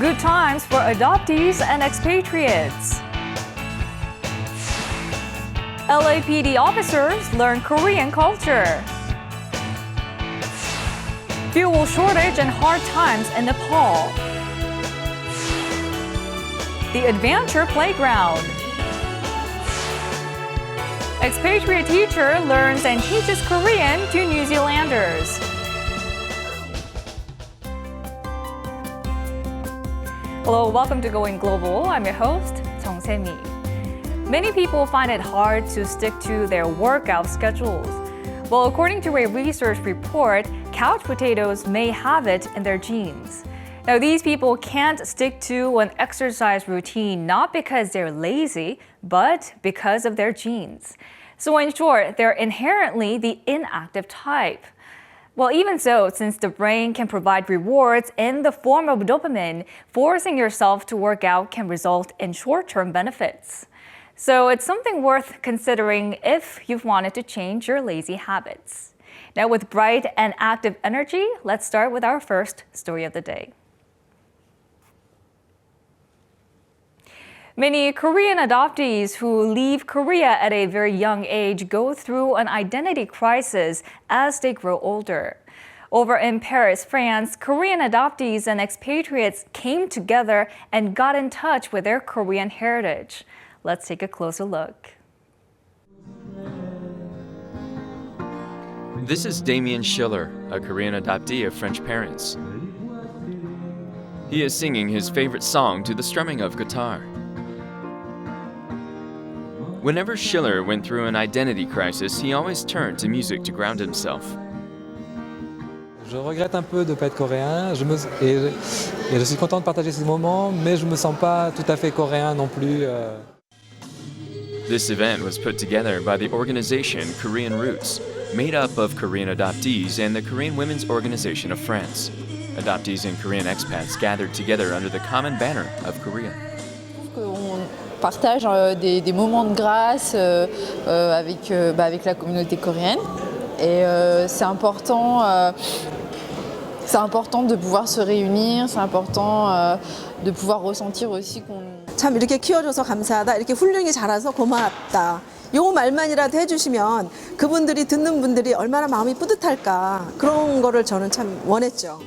Good times for adoptees and expatriates. LAPD officers learn Korean culture. Fuel shortage and hard times in Nepal. The Adventure Playground. Expatriate teacher learns and teaches Korean to New Zealanders. Hello, welcome to Going Global. I'm your host, Jung Se-mi. Many people find it hard to stick to their workout schedules. Well, according to a research report, couch potatoes may have it in their genes. Now, these people can't stick to an exercise routine not because they're lazy, but because of their genes. So in short, they're inherently the inactive type. Well, even so, since the brain can provide rewards in the form of dopamine, forcing yourself to work out can result in short-term benefits. So it's something worth considering if you've wanted to change your lazy habits. Now, with bright and active energy, let's start with our first story of the day. Many Korean adoptees who leave Korea at a very young age go through an identity crisis as they grow older. Over in Paris, France, Korean adoptees and expatriates came together and got in touch with their Korean heritage. Let's take a closer look. This is Damien Schiller, a Korean adoptee of French parents. He is singing his favorite song to the strumming of guitar. Whenever Schiller went through an identity crisis, he always turned to music to ground himself. Je regrette un peu de ne pas être coréen et je suis content de partager ces moments, mais je ne me sens pas tout à fait coréen non plus. This event was put together by the organization Korean Roots, made up of Korean adoptees and the Korean Women's Organization of France. Adoptees and Korean expats gathered together under the common banner of Korea. On partage des moments de grâce avec la communauté coréenne et c'est important de pouvoir se réunir, c'est important de pouvoir ressentir aussi qu'on... 참 이렇게 키워줘서 감사하다, 이렇게 훌륭히 자라서 고맙다. 요 말만이라도 해주시면 그분들이 듣는 분들이 얼마나 마음이 뿌듯할까, 그런 거를 저는 참 원했죠.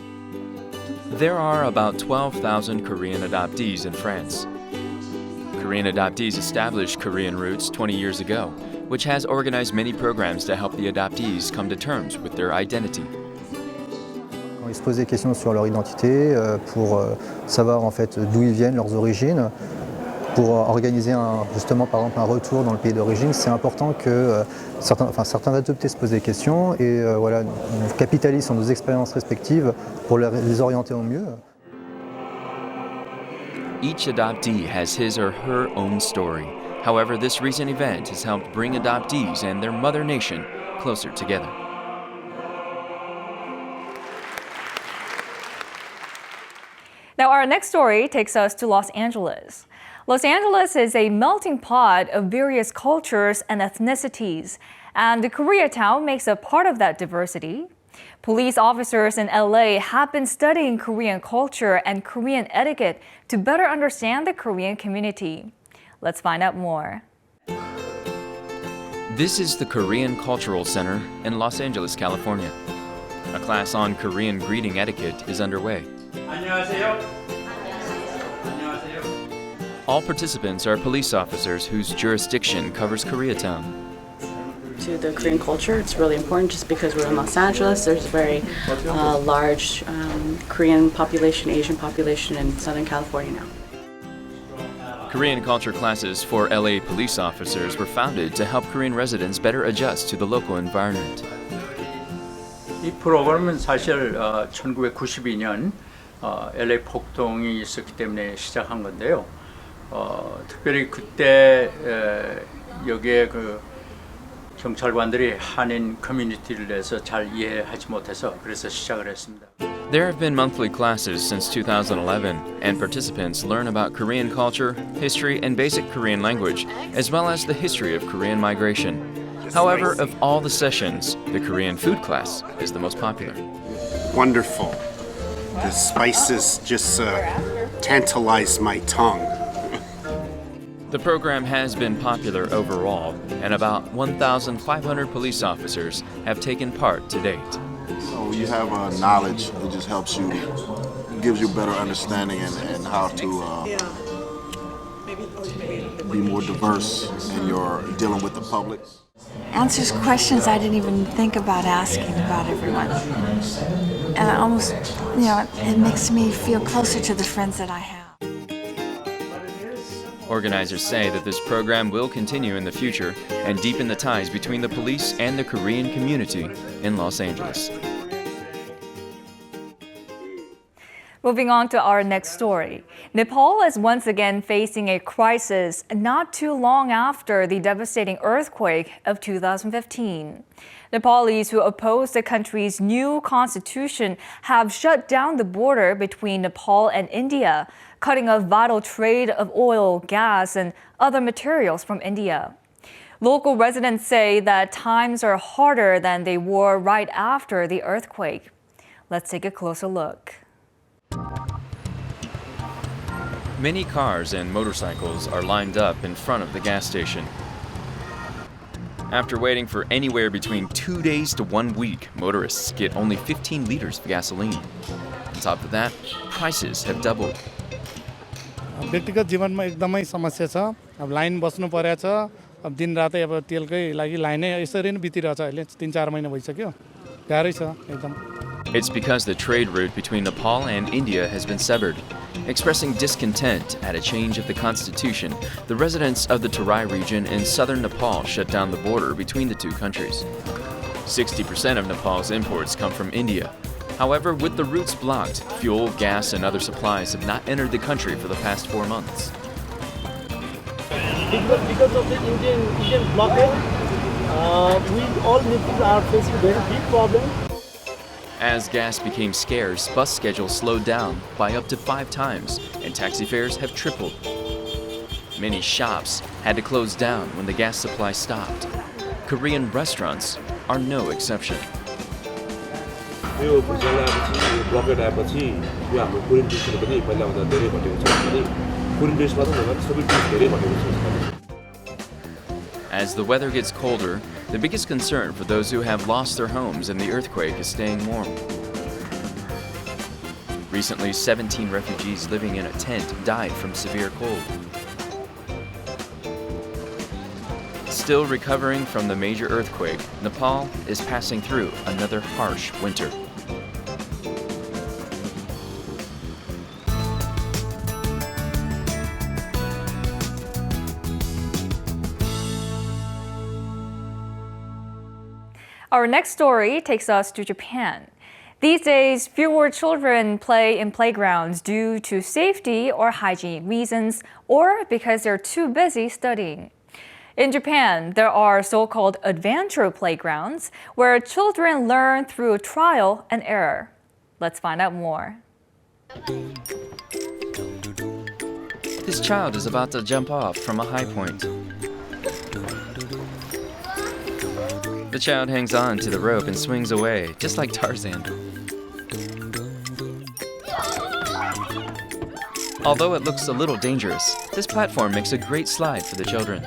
There are about 12,000 Korean adoptees in France. Korean adoptees established Korean Roots 20 years ago, which has organized many programs to help the adoptees come to terms with their identity. Quand ils se posent des questions sur leur identité, pour savoir en fait d'où ils viennent, leurs origines, pour organiser justement par exemple un retour dans le pays d'origine, c'est important que certains adoptés se posent des questions et voilà, on capitalise sur nos expériences respectives pour les orienter au mieux. Each adoptee has his or her own story. However, this recent event has helped bring adoptees and their mother nation closer together. Now, our next story takes us to Los Angeles. Los Angeles is a melting pot of various cultures and ethnicities, and Koreatown makes a part of that diversity. Police officers in LA have been studying Korean culture and Korean etiquette to better understand the Korean community. Let's find out more. This is the Korean Cultural Center in Los Angeles, California. A class on Korean greeting etiquette is underway. 안녕하세요. All participants are police officers whose jurisdiction covers Koreatown. To the Korean culture, it's really important just because we're in Los Angeles. There's a very large Korean population, Asian population in Southern California now. Korean culture classes for LA police officers were founded to help Korean residents better adjust to the local environment. 이 프로그램은 사실 1992년 LA 폭동이 있었기 때문에 시작한 건데요. 특별히 그때 여기에 경찰관들이 한인 커뮤니티를 내서 잘 이해하지 못해서 그래서 시작을 했습니다. There have been monthly classes since 2011, and participants learn about Korean culture, history, and basic Korean language, as well as the history of Korean migration. However, of all the sessions, the Korean food class is the most popular. Wonderful. The spices just tantalize my tongue. The program has been popular overall, and about 1,500 police officers have taken part to date. So you have knowledge, it just helps you, gives you better understanding and how to be more diverse in your dealing with the public. Answers questions I didn't even think about asking about everyone. And I almost, it makes me feel closer to the friends that I have. Organizers say that this program will continue in the future and deepen the ties between the police and the Korean community in Los Angeles. Moving on to our next story. Nepal is once again facing a crisis not too long after the devastating earthquake of 2015. Nepalis who oppose the country's new constitution have shut down the border between Nepal and India, cutting off vital trade of oil, gas, and other materials from India. Local residents say that times are harder than they were right after the earthquake. Let's take a closer look. Many cars and motorcycles are lined up in front of the gas station. After waiting for anywhere between 2 days to 1 week, motorists get only 15 liters of gasoline. On top of that, prices have doubled. व्यक्तिगत जीवनमा एकदमै समस्या छ अब line बस्नु पर्या छ अब दिन रातै अब तेलकै लागि लाइनै यसरी नै बितिरहेछ अहिले 3-4 महिना भइसक्यो गाह्रै छ एकदम. It's because the trade route between Nepal and India has been severed. Expressing discontent at a change of the constitution, the residents of the Terai region in southern Nepal shut down the border between the two countries. 60% of Nepal's imports come from India. However, with the routes blocked, fuel, gas, and other supplies have not entered the country for the past 4 months. Because of the Indian blockade, we all Nepals are facing very big problem. As gas became scarce, bus schedules slowed down by up to 5 times, and taxi fares have tripled. Many shops had to close down when the gas supply stopped. Korean restaurants are no exception. As the weather gets colder, the biggest concern for those who have lost their homes in the earthquake is staying warm. Recently, 17 refugees living in a tent died from severe cold. Still recovering from the major earthquake, Nepal is passing through another harsh winter. Our next story takes us to Japan. These days, fewer children play in playgrounds due to safety or hygiene reasons, or because they're too busy studying. In Japan, there are so-called adventure playgrounds where children learn through trial and error. Let's find out more. This child is about to jump off from a high point. The child hangs on to the rope and swings away, just like Tarzan. Although it looks a little dangerous, this platform makes a great slide for the children.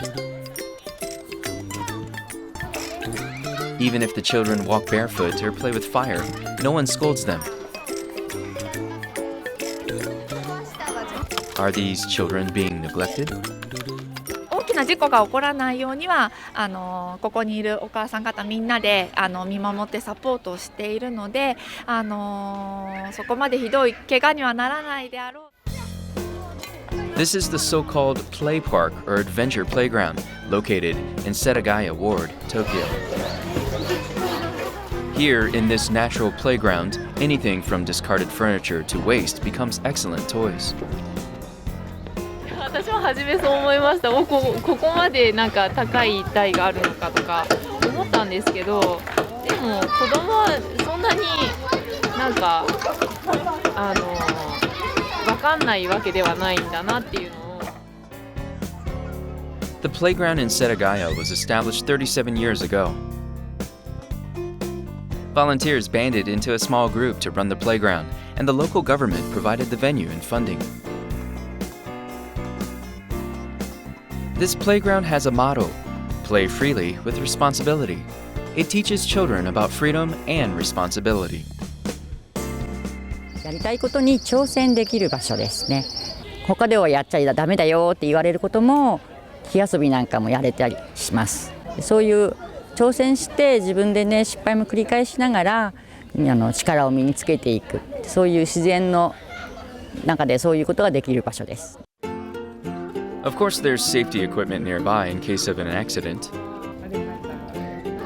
Even if the children walk barefoot or play with fire, no one scolds them. Are these children being neglected? 大きな事故が起こらないようにはここにいるお母さん方みんなで見守ってサポートをしているのでそこまでひどい怪我にはならないであろう。 This is the so-called play park or adventure playground located in Setagaya Ward, Tokyo. Here in this natural playground, anything from discarded furniture to waste becomes excellent toys. 私も初めそう思いました。ここまでなんか高い台があるのかとか思ったんですけど、でも子供はそんなになんかわかんないわけではないんだなっていうのを。 The playground in Setagaya was established 37 years ago. Volunteers banded into a small group to run the playground, and the local government provided the venue and funding. This playground has a motto, play freely with responsibility. It teaches children about freedom and responsibility. やりたいことに挑戦できる場所ですね。他ではやっちゃダメだよって言われることも、火遊びなんかもやれたりします。そういう挑戦して自分でね失敗も繰り返しながら力を身につけていく、そういう自然の中でそういうことができる場所です。Of course, there's safety equipment nearby in case of an accident.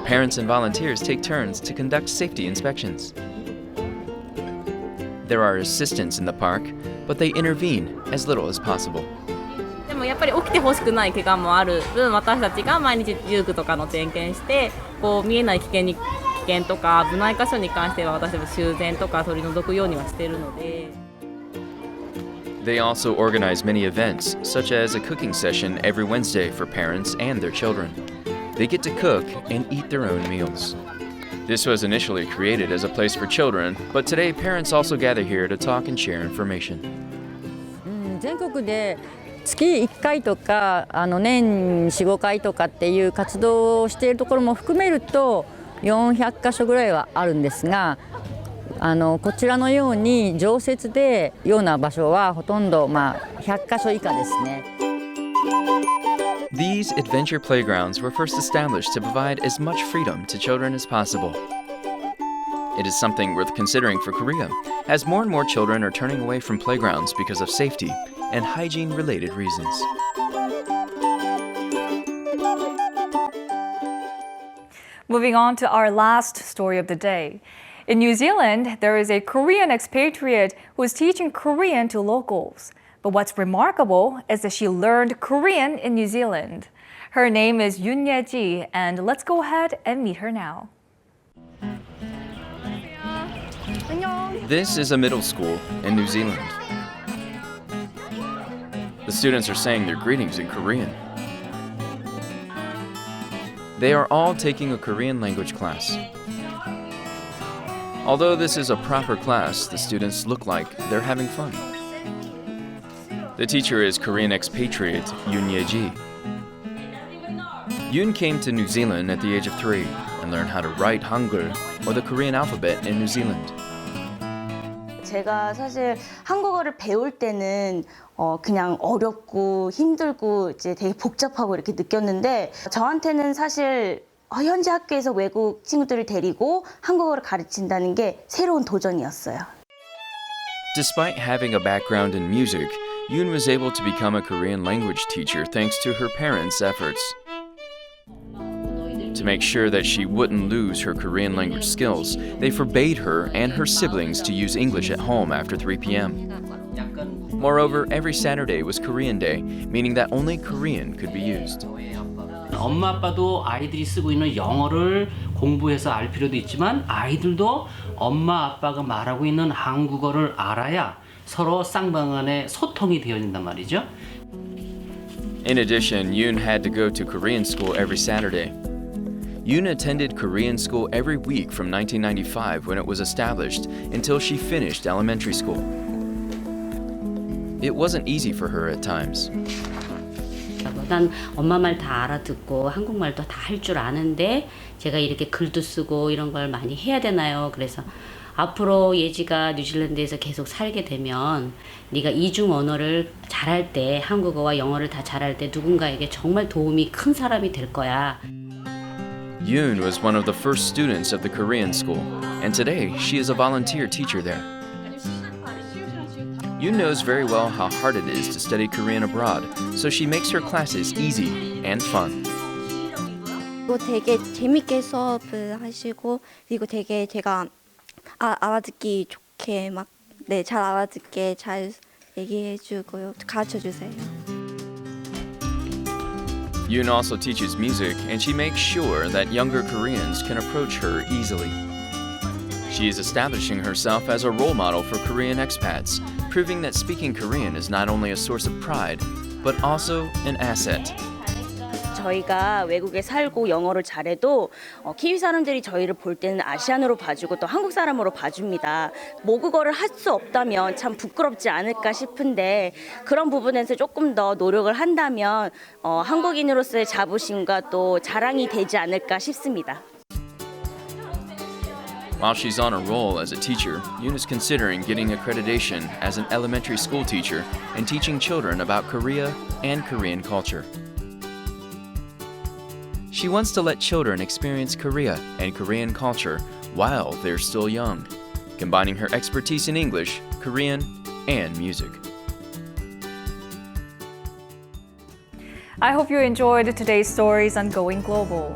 Parents and volunteers take turns to conduct safety inspections. There are assistants in the park, but they intervene as little as possible. でもやっぱり起きてほしくない怪我もある分、私たちが毎日遊具とかの点検してこう見えない危険とか危ない箇所に関しては私たち修繕とか取り除くようにはしているので。They also organize many events, such as a cooking session every Wednesday for parents and their children. They get to cook and eat their own meals. This was initially created as a place for children, but today parents also gather here to talk and share information. 全国で月1回とか年 4,5 回とかっていう活動をしているところも含めると400カ所ぐらいはあるんですが、こちらのように常設でような場所はほとんど100カ所以下ですね。These adventure playgrounds were first established to provide as much freedom to children as possible. It is something worth considering for Korea, as more and more children are turning away from playgrounds because of safety and hygiene-related reasons. Moving on to our last story of the day. In New Zealand, there is a Korean expatriate who is teaching Korean to locals. But what's remarkable is that she learned Korean in New Zealand. Her name is Yoon Ye-ji, and let's go ahead and meet her now. This is a middle school in New Zealand. The students are saying their greetings in Korean. They are all taking a Korean language class. Although this is a proper class, the students look like they're having fun. The teacher is Korean expatriate Yoon Ye-ji. Yoon came to New Zealand at the age of 3 and learned how to write Hangul, or the Korean alphabet in New Zealand. 제가 사실 한국어를 배울 때는 그냥 어렵고 힘들고 이제 되게 복잡하고 이렇게 느꼈는데 저한테는 사실 현지 학교에서 외국 친구들을 데리고 한국어를 가르친다는 게 새로운 도전이었어요. Despite having a background in music, Yoon was able to become a Korean language teacher thanks to her parents' efforts. To make sure that she wouldn't lose her Korean language skills, they forbade her and her siblings to use English at home after 3 p.m. Moreover, every Saturday was Korean Day, meaning that only Korean could be used. 엄마 아빠도 아이들이 쓰고 있는 영어를 공부해서 알 필요도 있지만 아이들도 엄마 아빠가 말하고 있는 한국어를 알아야 서로 쌍방간에 소통이 되어진단 말이죠. In addition, Yoon had to go to Korean school every Saturday. Yoon attended Korean school every week from 1995 when it was established until she finished elementary school. It wasn't easy for her at times. 난 엄마 말 다 알아듣고 한국말도 다 할 줄 아는데 제가 이렇게 글도 쓰고 이런 걸 많이 해야 되나요? 그래서 앞으로 예지가 뉴질랜드에서 계속 살게 되면 네가 이중 언어를 잘할 때 한국어와 영어를 다 잘할 때 누군가에게 정말 도움이 큰 사람이 될 거야. Yoon was one of the first students of the Korean school, and today she is a volunteer teacher there. Yoon knows very well how hard it is to study Korean abroad, so she makes her classes easy and fun. 되게 재밌게 수업을 하시고 그리고 되게 제가 알아듣기 좋게 잘 알아듣게 잘 얘기해주고요, 가르쳐주세요. Yoon also teaches music, and she makes sure that younger Koreans can approach her easily. She is establishing herself as a role model for Korean expats, proving that speaking Korean is not only a source of pride, but also an asset. 저희가 외국에 살고 영어를 잘해도 키위 사람들이 저희를 볼 때는 아시안으로 봐주고 또 한국 사람으로 봐줍니다. 모국어를 할 수 없다면 참 부끄럽지 않을까 싶은데 그런 부분에서 조금 더 노력을 한다면 한국인으로서의 자부심과 또 자랑이 되지 않을까 싶습니다. While she's on a roll as a teacher, Yoon is considering getting accreditation as an elementary school teacher and teaching children about Korea and Korean culture. She wants to let children experience Korea and Korean culture while they're still young, combining her expertise in English, Korean, and music. I hope you enjoyed today's stories on Going Global.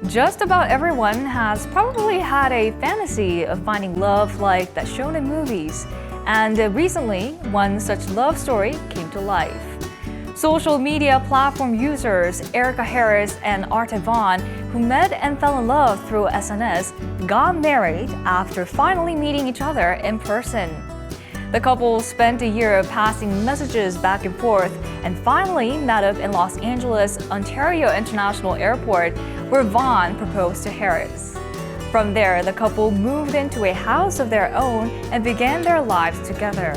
Just about everyone has probably had a fantasy of finding love like that shown in movies, and recently, one such love story came to life. Social media platform users Erica Harris and Art Yvonne, who met and fell in love through SNS, got married after finally meeting each other in person. The couple spent a year passing messages back and forth and finally met up in Los Angeles, Ontario International Airport, where Vaughn proposed to Harris. From there, the couple moved into a house of their own and began their lives together.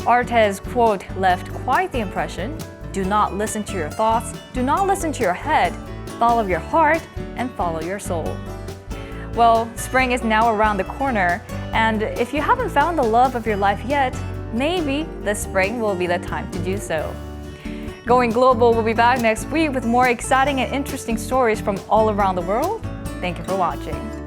Art has, quote, left quite the impression: do not listen to your thoughts, do not listen to your head, follow your heart, and follow your soul. Well, spring is now around the corner, and if you haven't found the love of your life yet, maybe this spring will be the time to do so. Going Global will be back next week with more exciting and interesting stories from all around the world. Thank you for watching.